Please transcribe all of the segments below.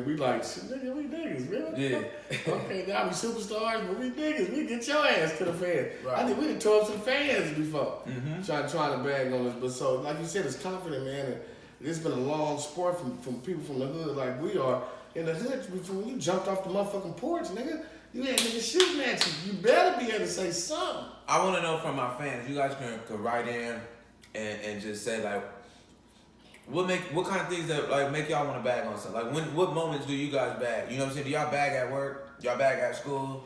We like, nigga, we niggas, man. Yeah. Okay, now we superstars, but we niggas. We get your ass to the fans. Right. I think we done tore up some fans before. Mm-hmm. Trying to bag on us. But so, like you said, it's confident, man. And it's been a long sport from people from the hood like we are. In the hood, before you jumped off the motherfucking porch, nigga, you had niggas shooting at you. You better be able to say something. I want to know from my fans, you guys can write in and just say, like, what kind of things that like make y'all want to bag on something? Like, what moments do you guys bag? You know what I'm saying? Do y'all bag at work? Y'all bag at school?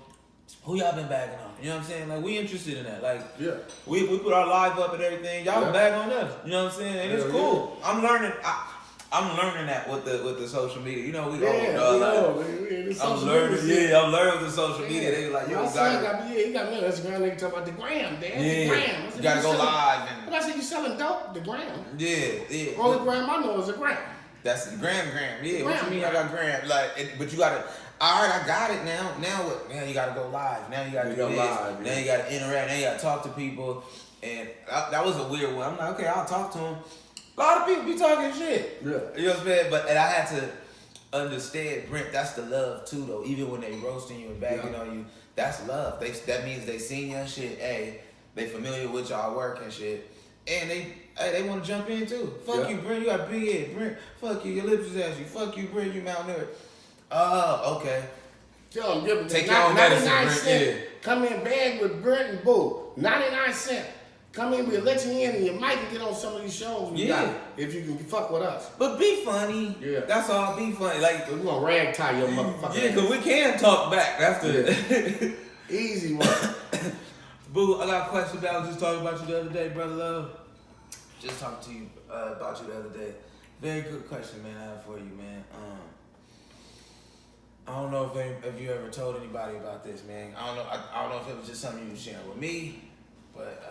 Who y'all been bagging on? You know what I'm saying? Like, we interested in that. Like, yeah, we put our live up and everything. Y'all bag on us. You know what I'm saying? And it's cool. Yeah. I'm learning that with the social media. You know, we all know. I'm learning with the social media. They be like, yo, he got me on Instagram. They talk about the gram, Dad. Yeah. The gram. You gotta go live. But I said, you selling dope? The gram. Yeah. Only gram I know is a gram. That's the gram. Yeah, gram, what you mean I got gram? Like, but you gotta, all right, I got it now. Now what? Now you gotta go live. Now you gotta do this. Live, now you gotta interact. Now you gotta talk to people. And that was a weird one. I'm like, okay, I'll talk to them. A lot of people be talking shit. Yeah. You know what I'm saying? And I had to understand, Brent, that's the love too, though. Even when they roasting you and bagging on you, that's love. That means they seen your shit. Hey, they familiar with y'all work and shit. And they want to jump in too. Fuck you, Brent. You got big head, Brent. Fuck you. Your lips is ashy. Fuck you, Brent. You malnourished. Oh, okay. Tell them, give them take your own medicine, Brent. Yeah. Come in bag with Brent and Boo. 99 cents. Come in, we'll let you in, and you might can get on some of these shows. If you can fuck with us. But be funny. Yeah. That's all. Be funny. Like, we're gonna rag tie your motherfucker. Yeah, because we can talk back. That's the easy one. Boo, I got a question about. I was just talking about you the other day, brother love. Just talking to you about you the other day. Very good question, man. I have for you, man. I don't know if you ever told anybody about this, man. I don't know if it was just something you were sharing with me, but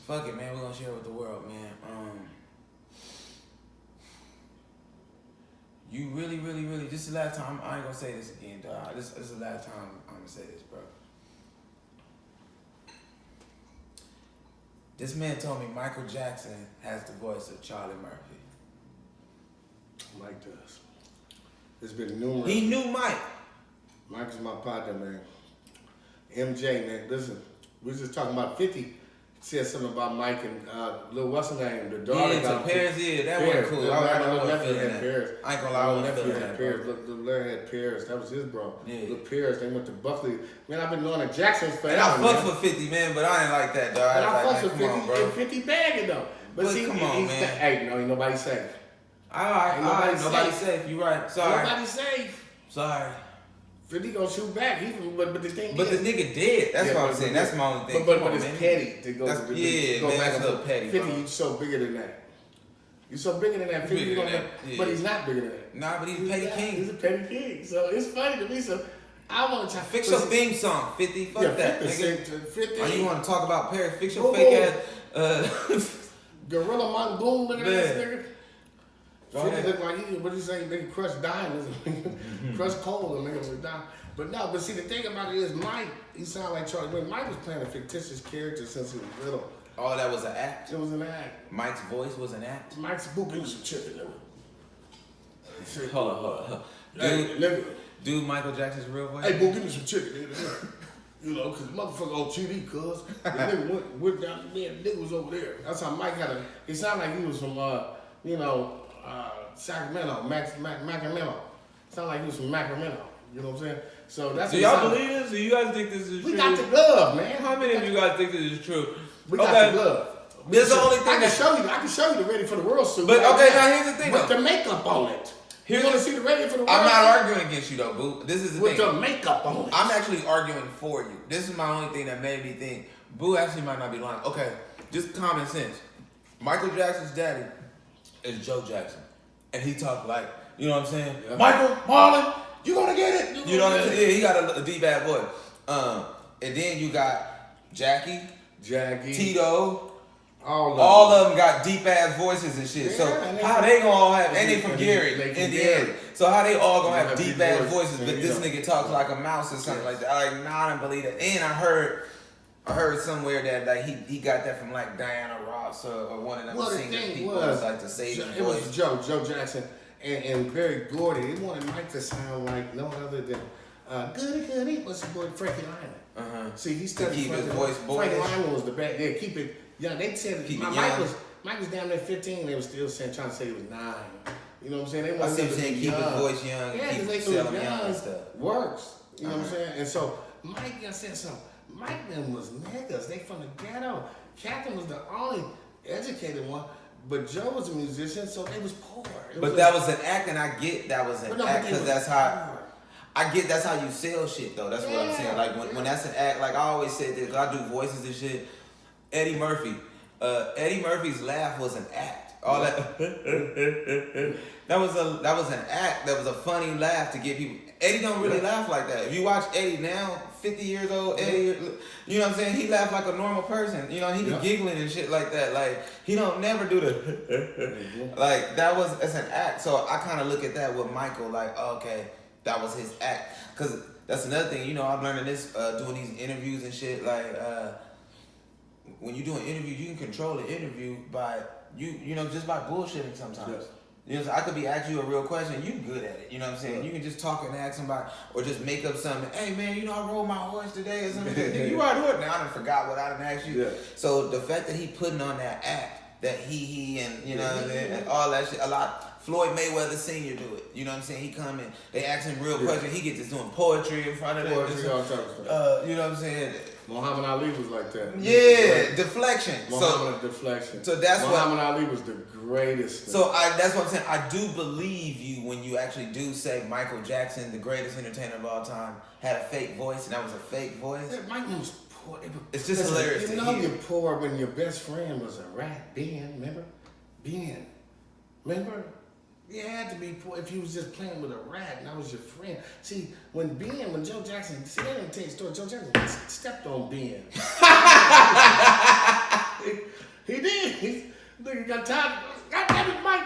fuck it, man. We're gonna share it with the world, man. You really, really, really. This is the last time. I ain't gonna say this again, dog. This is the last time I'm gonna say this, bro. This man told me Michael Jackson has the voice of Charlie Murphy. Mike does. There's been numerous. He knew Mike. Mike is my partner, man. MJ, man. Listen, we was just talking about 50. Said something about Mike and Lil what's her name? The daughter. Yeah, to Paris. Yeah, that wasn't cool. I ain't gonna lie, I wasn't feeling that. Lil Larry had Paris. That was his bro. Yeah. Lil Paris. They went to Buckley. Man, I've been knowing the Jacksons forever. And I fucked with 50, man, but I ain't like that, dog. But I fucked with 50. On, bro. 50 bagging though. But see, come on, man. Hey, no, ain't nobody safe. All right, nobody safe. You right. Sorry. Nobody safe. Sorry. 50 gonna shoot back, but the thing is... But the nigga dead. That's what I'm saying. That's my only thing. But it's petty to go... go back that's a little petty, 50, you so bigger than that. You're so bigger than that. 50, but he's not bigger than that. Nah, but he's a petty king. He's a petty king. So it's funny to me. So I want to... Fix your theme song, 50. Fuck that, nigga. 50. Oh, you want to talk about Paris? Fix your fake ass... Gorilla Mongoon, look at this nigga. 50 look like what you say? Nigga crush diamonds, crush coal, and nigga was down. But no, but see the thing about it is Mike. He sounded like Charlie. When Mike was playing a fictitious character since he was little. Oh, that was an act. It was an act. Mike's voice was an act. Mike's booking some chicken. Hold on. Dude, Michael Jackson's real voice. Hey, boo, give me some chicken. You know, cause motherfucker on TV, cuz the nigga went down there. The nigga was over there. That's how Mike had a. It sounded like he was from Sacramento, Macramento. Sound like he was from Macramento. You know what I'm saying? So that's. Do y'all believe this? Do you guys think this is true? We got the glove, man. How many of you guys think this is true? We got the glove. This is the only thing I can show you the Ready for the World suit. But okay, now here's the thing. With the makeup on it. You want to see the Ready for the World? I'm not arguing against you though, Boo. This is the thing. With the makeup on it. I'm actually arguing for you. This is my only thing that made me think Boo actually might not be lying. Okay, just common sense. Michael Jackson's daddy is Joe Jackson, and he talked like, you know what I'm saying? Yeah. Michael, Marlon, you gonna get it? You know what I'm saying? Yeah, he got a deep bad voice. And then you got Jackie, Tito. All of them got deep ass voices and shit. Yeah, so how they gonna all have? And they from Gary, Indiana. So how they all gonna have deep ass voices? But this nigga talks like a mouse or something like that. Like, nah, I don't believe that. And I heard somewhere that like he got that from like Diana Ross or one of them singing people. Was like to save his voice. It was Joe Jackson. and Barry Gordy. They wanted Mike to sound like no other than Goody. What's the boy Frankie Lymon? See, he studied to keep his voice Frankie Lymon was the best. Yeah, keep it young. They said Mike was down there 15. They were still trying to say he was 9. You know what I'm saying? They wanted him to be keep young. his voice young. Yeah, because they thought young and stuff works. You know what I'm saying? And so Mike, I said something. Mike them was niggas. They from the ghetto. Captain was the only educated one. But Joe was a musician, so they was poor. That was an act, and I get that was an act because that's how I get. That's how you sell shit, though. That's what I'm saying. Like when that's an act. Like I always said this. I do voices and shit. Eddie Murphy's laugh was an act. All that. that was an act. That was a funny laugh to get people. Eddie don't really laugh like that. If you watch Eddie now, 50 years old, Eddie, you know what I'm saying? He laugh like a normal person. You know, he be giggling and shit like that. Like, he don't never do the, like, it's an act. So I kind of look at that with Michael, like, okay, that was his act. Because that's another thing, you know, I'm learning this, doing these interviews and shit, like, when you do an interview, you can control the interview by, you know, just by bullshitting sometimes. Yes. You know, so I could be asking you a real question. You good at it. You know what I'm saying? You can just talk and ask somebody, or just make up something. Hey man, you know I rode my horse today or something. You ride horse now? I done forgot what I done asked you. Yeah. So the fact that he putting on that act, that he and you know and all that shit, a lot. Floyd Mayweather Sr. do it. You know what I'm saying? He come in, they ask him real questions. He gets to doing poetry in front of them. All types of stuff. You know what I'm saying? Muhammad Ali was like that. Yeah, deflection. Deflection. So that's Muhammad Ali was the greatest. So that's what I'm saying. I do believe you when you actually do say Michael Jackson, the greatest entertainer of all time, had a fake voice, and that was a fake voice. Yeah, Michael was poor. It's just hilarious. You know you're poor when your best friend was a rat. Ben, remember? Ben, remember? You had to be poor if you was just playing with a rat and that was your friend. See, when Joe Jackson, see, they didn't tell you a story. Joe Jackson stepped on Ben. he did. He got tired. God damn it, Mike.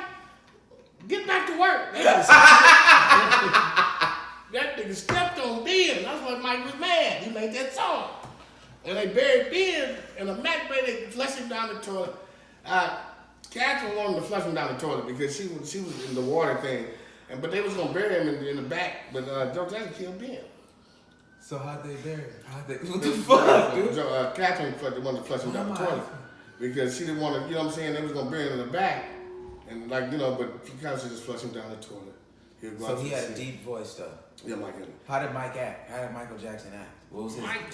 Get back to work. That nigga stepped on Ben. That's why Mike was mad. He made that song. And they buried Ben in a mat bay. They flushed him down the toilet. Catherine wanted to flush him down the toilet because she was in the water thing, but they was gonna bury him in the back. But Joe Jackson killed Ben. So how'd they bury him? What the fuck, dude? Catherine wanted to flush him down the toilet because she didn't want to. You know what I'm saying? They was gonna bury him in the back, and like you know, but she kind of just flushed him down the toilet. So he had a deep voice though. Yeah, Mike. How did Mike act? How did Michael Jackson act? What was his? Mike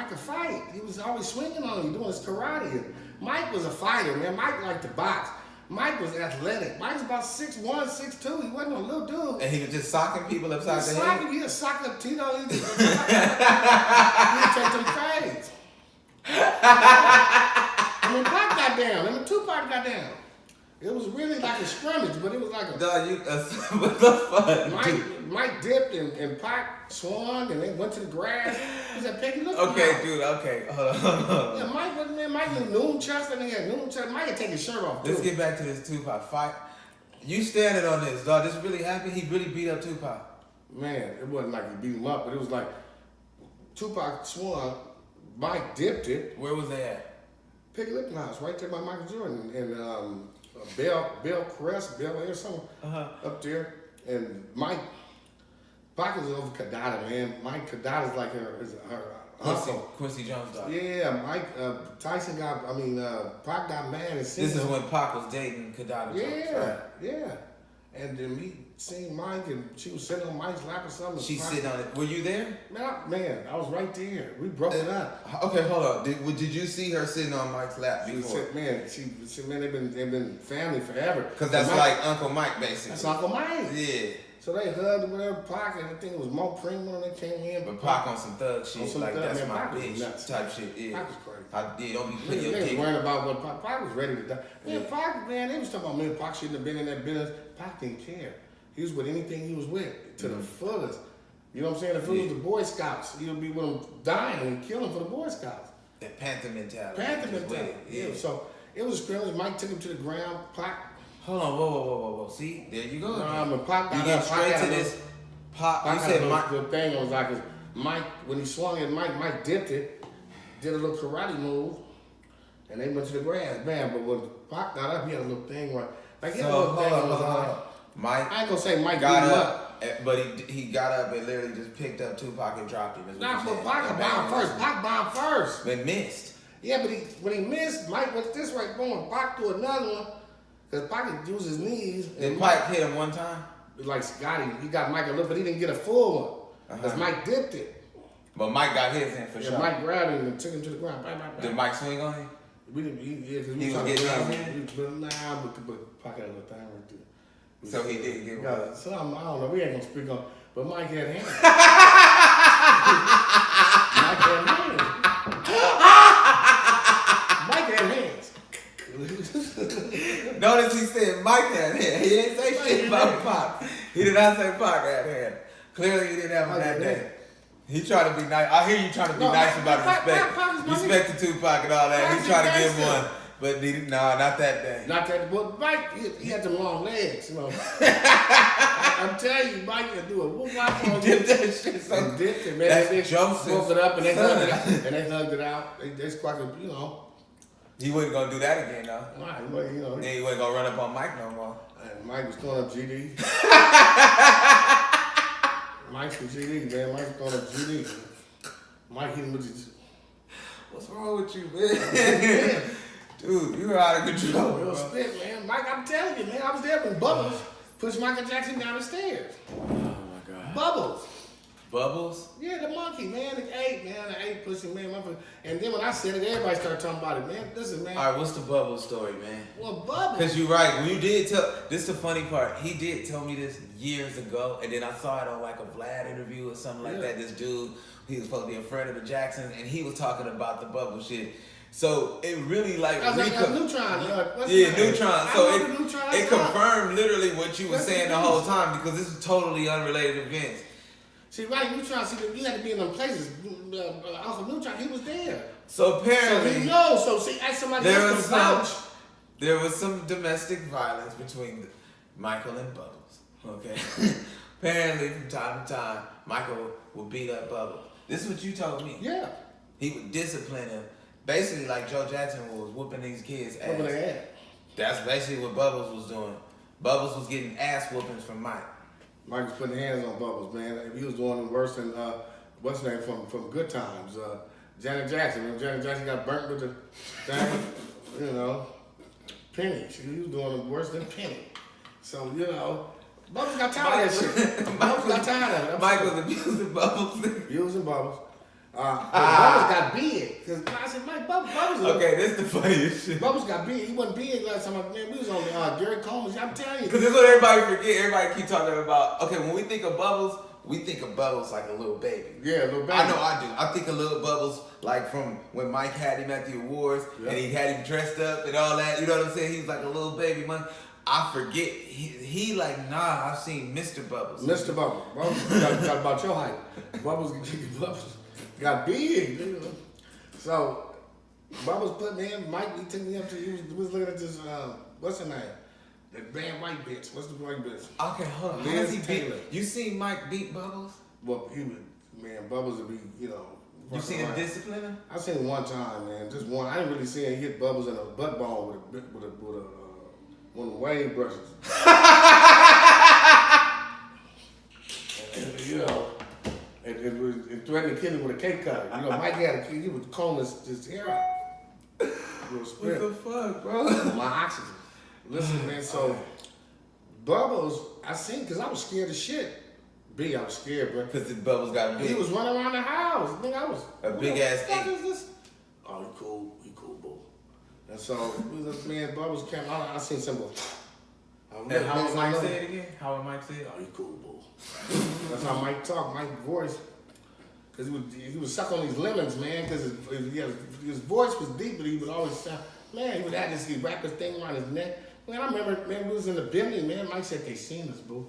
could fight. He was always swinging on him, doing his karate. Mike was a fighter, man. Mike liked to box. Mike was athletic. Mike was about 6'1", 6'2". He wasn't a little dude. And he was just socking people upside the head? He was socking up Tito. He would take them fades. I mean, Pac got down. I mean, Tupac got down. It was really like a scrimmage, but it was like a... what the fuck? Mike dipped and Pac swung and they went to the grass. He said, Peggy, look okay, dude, okay. Hold on. Yeah, Mike wasn't there. Mike was noon chest and he had noon chest. Mike had taken his shirt off, too. Let's get back to this Tupac fight. You standing on this, dog. This really happened? He really beat up Tupac. Man, it wasn't like he beat him up, but it was like Tupac swung, Mike dipped it. Where was they at? Peggy Lipton House, right there by Michael Jordan. And Bell Crest, Bell Air, something up there. And Pac was over Kadada, man. Mike Kadada's like her uncle. Quincy Jones dog. Yeah, Mike, Pac got mad and seen This is when Pac was dating Kadada. Yeah. And then we seen Mike and she was sitting on Mike's lap or something. She sitting on it. Were you there? Man, I was right there. We broke it up. Okay, hold on. Did you see her sitting on Mike's lap before? They've been family forever. Because that's like Uncle Mike, basically. That's Uncle Mike. Yeah. So they hugged or whatever. Pac, and I think it was Mo Primo when they came in. But Pac on some thug shit, like that's my bitch type shit. Yeah. Pac was crazy. Don't be putting your dick. They was worrying about what Pac was ready to die. Man, Pac, they was talking about, man, Pac shouldn't have been in that business. Pac didn't care. He was with anything he was with to the fullest. You know what I'm saying? If it was the Boy Scouts, he would be with them dying and killing for the Boy Scouts. That Panther mentality. Yeah. So it was a scrimmage. Mike took him to the ground. Pac. Hold on, whoa. See, there you go. Pac got get straight to this. Pac, you said Mike. The thing was like, Mike, when he swung at Mike dipped it, did a little karate move, and they went to the grass. Man, but when Pac got up, he had a little thing where, like, he had a little thing on his eye. Mike. I ain't gonna say Mike got beat him up, but he got up and literally just picked up Tupac and dropped him. Nah, but Pac bombed first. Pac bombed first. But missed. Yeah, but when he missed, Mike went this way, going Pac to another one, because Pac used his knees. Did Mike hit him one time? Like Scotty, he got Mike a little, but he didn't get a full one, because Mike dipped it. But Mike got his in for sure. Mike grabbed him and took him to the ground. Did Mike swing on him? We didn't. He was getting out here? Nah, but Pac had a little thing right there. So he did get one. So I don't know. We ain't gonna speak on. But Mike had hands. Mike had hands. Mike had hands. Notice he said Mike had hands. He didn't say shit about Pac. He did not say Pac had hands. Clearly he didn't have him that day. He tried to be nice. I hear you trying to be nice about respect. Respect to Tupac and all that. He tried to give him one. But not that day. Not that. But Mike, he had them long legs, you know. I'm telling you, Mike can do a whoop-wop on He dipped that shit so he dipped it, man. That's Joseph. Broke it up and they hugged it out. And they hugged it out. They squawked, you know. He wasn't going to do that again, though. Right, well, you know. Then he wasn't going to run up on Mike no more. And Mike was throwing up GD. Mike's from GD, man. Mike's throwing up GD. Mike hit him with his... What's wrong with you, man? Dude, you're out of control. Real spit, man. Mike, I'm telling you, man. I was there when Bubbles pushed Michael Jackson down the stairs. Oh, my God. Bubbles. Bubbles? Yeah, the monkey, man. The ape pushing, man. And then when I said it, everybody started talking about it, man. Listen, man. All right, what's the Bubbles story, man? Well, Bubbles. Because you're right. When you did tell, this is the funny part. He did tell me this years ago, and then I saw it on like a Vlad interview or something like that. This dude, he was supposed to be a friend of the Jacksons, and he was talking about the Bubble shit. So it really like Neutron. Neutron. So it confirmed literally what you were saying the whole time, because this is totally unrelated events. See, right, Neutron, you had to be in them places. Uncle Neutron, he was there. So apparently, so he knows. So see, ask somebody else to vouch. There was some domestic violence between Michael and Bubbles. Okay. Apparently, from time to time, Michael would beat up Bubbles. This is what you told me. Yeah. He would discipline him. Basically, like Joe Jackson was whooping these kids' ass. Whooping their ass. That's basically what Bubbles was doing. Bubbles was getting ass whoopings from Mike. Mike was putting hands on Bubbles, man. He was doing it worse than what's his name from Good Times, Janet Jackson. When Janet Jackson got burnt with the thing, you know, Penny. He was doing it worse than Penny. So you know, Bubbles got tired of that shit. Bubbles got tired of it. Mike was abusing Bubbles. Using Bubbles. Bubbles got big. Cause I said, Mike, Bubbles. Okay, this is the funniest shit. Bubbles got big. He wasn't big last time. Man, we was on Gary Coleman. I'm telling you. Because this is what everybody forget. Everybody keep talking about. Okay, when we think of Bubbles, we think of Bubbles like a little baby. Yeah, a little baby. I know I do. I think of little Bubbles like from when Mike had him at the awards and he had him dressed up and all that. You know what I'm saying? He was like a little baby. I forget. He like, nah, I've seen Mr. Bubbles. Mr. Bubbles. Bubbles got about your height. Bubbles got big. You know? So, Bubbles put me in. Mike, he took me up to, he was looking at this, what's her name? That bad white bitch. What's the white bitch? Okay, hold on. How does he beat? You seen Mike beat Bubbles? Well, Bubbles would be, you know. You seen him discipline him? I seen him one time, man. Just one. I didn't really see him hit Bubbles in a butt ball with one of the wave brushes. and, you know, it threatened to kill him with a cake cutter. You know, Mike had a kid. He was combing his hair out. What the fuck, bro? My oxygen. Listen, man. So Bubbles, I seen because I was scared of shit. I was scared, bro. Because the Bubbles got big. He was running around the house. I think I was a big ass ape. Oh, he cool, boo. And so, man, Bubbles came out. I seen some. And how would Mike say it again? How would Mike say it? Oh, he cool, boo. That's how Mike talked. Mike's voice, because he was suck on these lemons, man. Because his voice was deep, but he would always sound. Man, he would have this rapper thing around his neck. Man, I remember, man, we was in the building, man. Mike said they seen us, boo.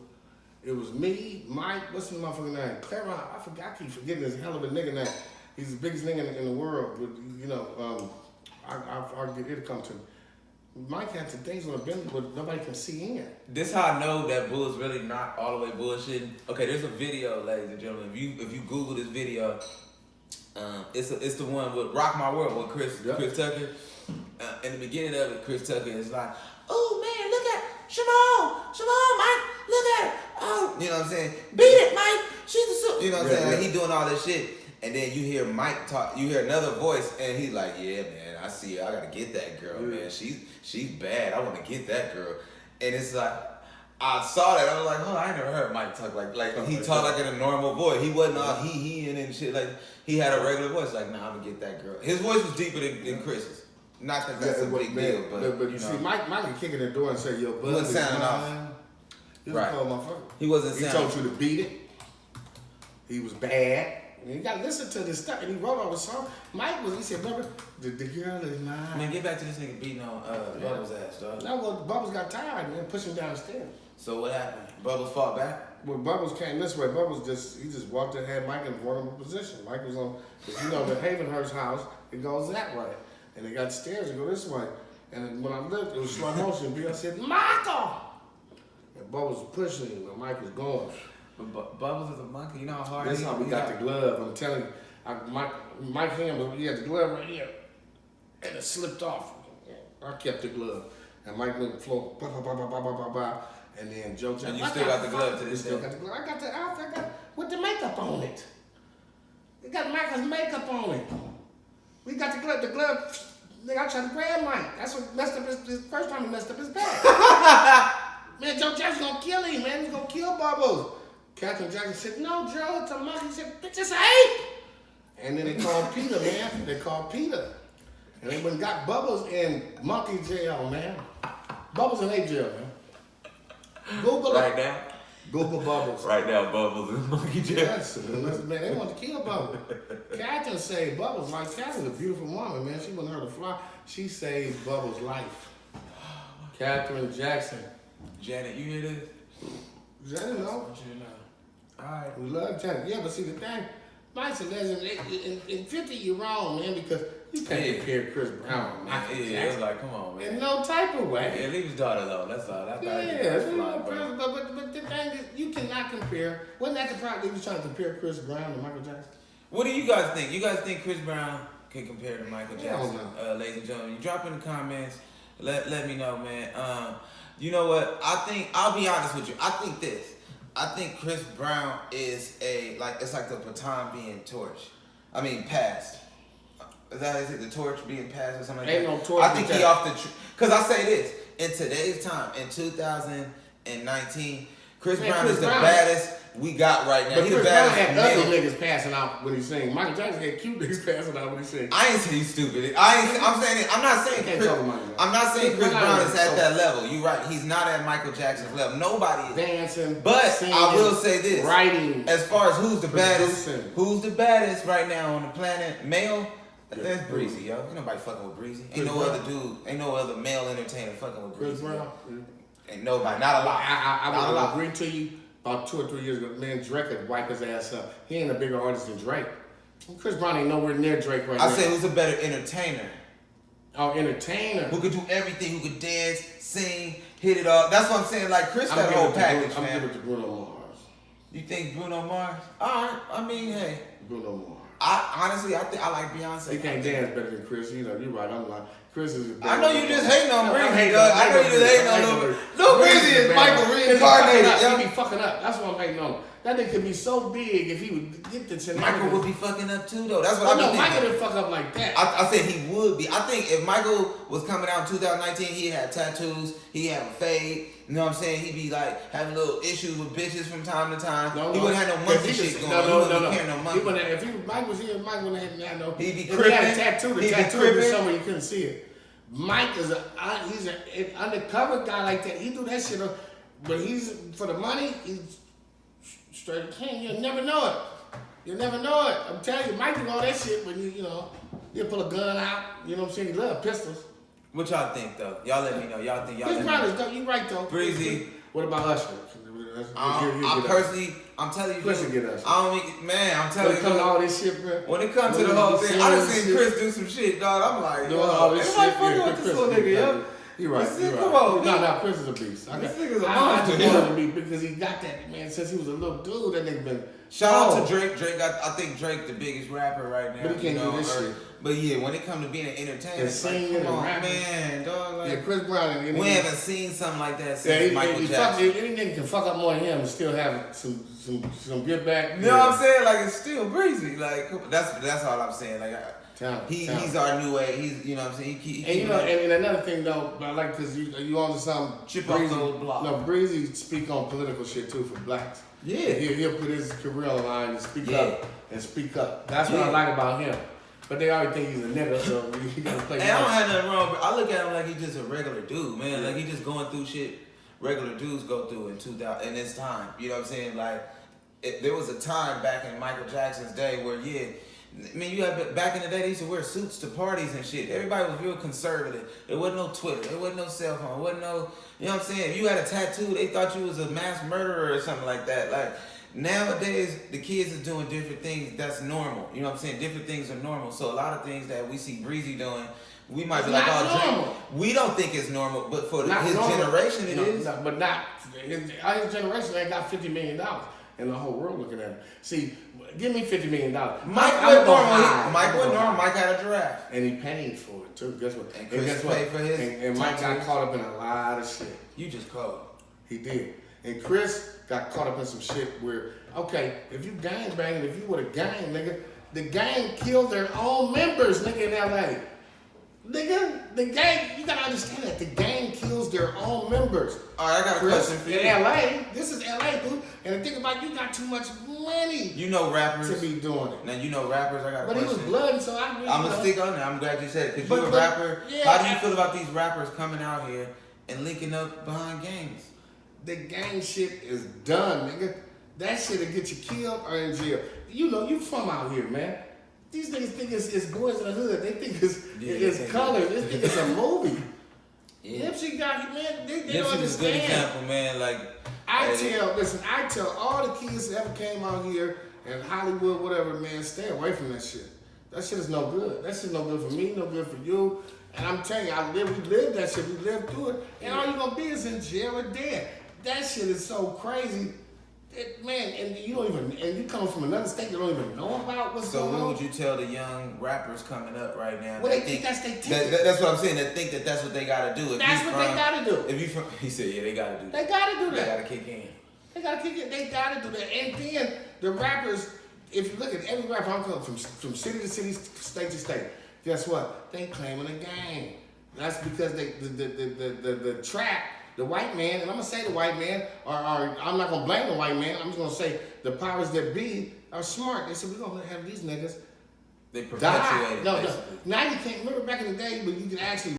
It was me, Mike, what's the motherfucking name? Clarence, I keep forgetting this hell of a nigga name. He's the biggest nigga in the world, but you know, I'll get it come to me. Mike had some things on the building, but nobody can see in. This how I know that Boo is really not all the way bullshitting. Okay, there's a video, ladies and gentlemen. If you Google this video, it's the one with Rock My World with Chris Tucker. In the beginning of it, Chris Tucker is like, "Oh man, look at Shimon, Mike. look at her. Oh, you know what I'm saying? Beat it, Mike. She's the super. You know what I'm saying? Like, he doing all this shit. And then you hear Mike talk, you hear another voice, and he's like, yeah, man, I see her. I gotta get that girl, man. She's bad. I wanna get that girl. And it's like, I saw that. I was like, oh, I ain't never heard Mike talk like he talked like in a normal voice. He wasn't all he and shit. Like, he had a regular voice. Like, nah, I'm gonna get that girl. His voice was deeper than Chris's. Not that that's a big deal, but you know. See, Mike could kick in the door and say, yo, bud, wasn't sounding off. He was a cold motherfucker. He wasn't He sounding. told you to beat it. He was bad. And you gotta listen to this stuff. And he wrote all the song. He said, remember, the girl is mine. Man, get back to this nigga beating on Bubbles' ass, dog. No, well, Bubbles got tired and then pushed him down the stairs. So what happened? Bubbles fought back? Well, Bubbles came this way. Bubbles just walked in and had Mike in a vulnerable position. Mike was on, you know, the Havenhurst house, it goes that way. And they got stairs that go this way. And when I looked, it was slow motion. I said, Michael! And Bubbles was pushing him, and Mike was going. But Bubbles is a monkey. You know how hard That's how we got the glove. I'm telling you, Mike hand, he had the glove right here, and it slipped off. I kept the glove, and Mike went floor, and then Joe Jackson. And you still got the glove to this day? Still got the glove. I got the outfit. I got with the makeup on it. It got Michael's makeup on it. We got the glove. The glove. Nigga, I tried to grab Mike. That's what messed up his first time. He messed up his back. Man, Joe Jackson gonna kill him. Man, he's gonna kill Bubbles. Captain Jackson said, no, Joe, it's a monkey. He said, bitch, it's an ape. And then they called Peter, man. They called Peter. And they went and got Bubbles in monkey jail, man. Bubbles in ape jail, man. Google right it. now? Google Bubbles. Right now, Bubbles in monkey jail. Yes, man, they want to kill Bubbles. Catherine saved Bubbles' life. Catherine's a beautiful woman, man. She wasn't hurt to fly. She saved Bubbles' life. Catherine Jackson. Janet, you hear this? Janet, no. I want you to know. Alright. We love Janet. Yeah, but see, the thing, Mike's a legend. In 50, you're wrong, man, because you can't compare Chris Brown. Yeah, it's like, come on, man. In no type of way. Yeah, leave his daughter alone. That's all. That's But the thing is, you cannot compare. Wasn't that the problem? He was trying to compare Chris Brown to Michael Jackson. What do you guys think? You guys think Chris Brown can compare to Michael Jackson? Yeah, ladies and gentlemen, you drop in the comments. Let me know, man. You know what? I'll be honest with you. I think this. I think Chris Brown is it's like the baton being torched. I mean, passed. Is it the torch being passed or something like that? Ain't no torch. I think he off the because I say this, in today's time, in 2019, Chris Brown is the baddest we got right now. But He's Chris the Brown baddest. had ugly niggas passing out when he sang. Michael Jackson had cute niggas passing out when he sang. I ain't saying he's stupid. I'm not saying Chris Brown is at that level. You're right. He's not at Michael Jackson's level. Nobody is. Dancing, but singing, I will say this. Writing. As far as who's the producing. baddest right now on the planet, male, that's Breezy, yo. Ain't nobody fucking with Breezy. Ain't no other male entertainer fucking with Breezy. Chris Brown. Ain't nobody. Not a lot. I would agree to you. About 2 or 3 years ago, man, Drake could wipe his ass up. He ain't a bigger artist than Drake. Chris Brown ain't nowhere near Drake right now. I say who's a better entertainer? Oh, entertainer. Who could do everything, who could dance, sing, hit it all. That's what I'm saying. Like, Chris got a whole package, man. I'm giving it to Bruno Mars. You think Bruno Mars? Alright, I mean, hey. Bruno Mars. I like Beyonce. He can't dance better than Chris. You know, you're right. I'm like, Chris is. I know you just hating on Breezy, dog. I know you just hating on Lil Breezy is Michael reincarnated. He be fucking up. That's what I'm hating on. That nigga could be so big if he would get the chin. Michael would be fucking up too, though. That's what I think. Michael didn't fuck up like that. I said he would be. I think if Michael was coming out in 2019, he had tattoos, he had a fade. You know what I'm saying? He'd be like having little issues with bitches from time to time. He wouldn't have no monkey shit going on. He wouldn't be carrying no monkey. If Mike was here, Mike wouldn't have no. He'd be if crippin'. he had a tattoo, the tattoo would be somewhere you couldn't see it. Mike is he's an undercover guy like that. He do that shit, but he's for the money. He's straight king. You'll never know it. You'll never know it. I'm telling you, Mike do all that shit when he'll pull a gun out. You know what I'm saying? He love pistols. What y'all think though? Y'all let me know. Y'all think y'all? Chris Brown is you right though. Breezy. What about Usher? I'm telling you, Chris will get us. I'm telling you. When it comes to all this shit, bro. When it comes to the whole thing, I done seen Chris do some shit, dog. I'm like, doing all this shit. Fucking with this little nigga, yo. You're right. Come on, no, Chris is a beast. This nigga's a I monster. just wanted to be because he got that, man, since he was a little dude. That nigga been. Shout out to Drake. I think Drake the biggest rapper right now. But he can't do this shit. But yeah, when it comes to being an entertainer, And singing and rapping. Man, dog. Like, Yeah, Chris Brown. We haven't seen something like that since Michael Jackson. Any nigga can fuck up more than him and still have some get back. You know what I'm saying? Like, it's still breezy. Like, that's all I'm saying. Like, he's our new age. He's, you know what I'm saying? And another thing though, I like because you on to something. Chip off the old block. No, Breezy speak on political shit too for blacks. Yeah. He'll put his career on the line and speak up and speak up. That's what I like about him. But they already think he's a nigga, so you gotta play. And I don't have nothing wrong, but I look at him like he's just a regular dude, man. Like he just going through shit regular dudes go through in this time. You know what I'm saying? Like there was a time back in Michael Jackson's day where I mean, you have back in the day they used to wear suits to parties and shit. Everybody was real conservative. There wasn't no Twitter. There wasn't no cell phone. There wasn't no, you know what I'm saying? If you had a tattoo, they thought you was a mass murderer or something like that. Like nowadays, the kids are doing different things. That's normal. You know what I'm saying? Different things are normal. So a lot of things that we see Breezy doing, we might be like, oh, we don't think it's normal, but for his generation, it is. No, but not his generation. They got $50 million. And the whole world looking at him. See, give me $50 million. Mike wasn't normal. Mike had a giraffe. And he paid for it too. Guess what? And Chris paid for his. And Mike got caught up in a lot of shit. You just called. He did. And Chris got caught up in some shit where, okay, if you gang banging, if you with a gang, nigga, the gang killed their own members, nigga, in LA. Nigga, the gang, you gotta understand that. The gang kills their own members. All right, I got a question for you. In LA, this is LA, dude. And the thing about you got too much money. You know rappers. To be doing it. Now, you know rappers, I got a question. But he was blooding, so I'm going to stick on that. I'm glad you said it. Because you're a rapper. Yeah, how do you feel about these rappers coming out here and linking up behind gangs? The gang shit is done, nigga. That shit'll get you killed or in jail. You know, you from out here, man. These niggas think it's boys in the hood. They think it's colors. They think it's a movie. Yeah. Nipsey got, man, they don't understand. Nipsey's a good example, man. Like, I tell all the kids that ever came out here in Hollywood, whatever, man, stay away from that shit. That shit is no good. That shit's no good for me, no good for you. And I'm telling you, we lived that shit. We lived through it. And all you're gonna be is in jail or dead. That shit is so crazy. Man, and you come from another state that don't even know about what's going on. So what would you tell the young rappers coming up right now? Well, they think that's their ticket. That's what I'm saying. They think that that's what they gotta do. That's what they gotta do. If you from, he said, yeah, they gotta do that. They gotta do that. They gotta kick in. They gotta kick in. They gotta do that. And then the rappers, if you look at every rapper, I'm coming from city to city, state to state. Guess what? They claiming a gang. That's because the trap. The white man, and I'm gonna say the white man, or I'm not gonna blame the white man. I'm just gonna say the powers that be are smart. They said we're gonna have these niggas they perpetuate. No. Now you can't remember back in the day when you could actually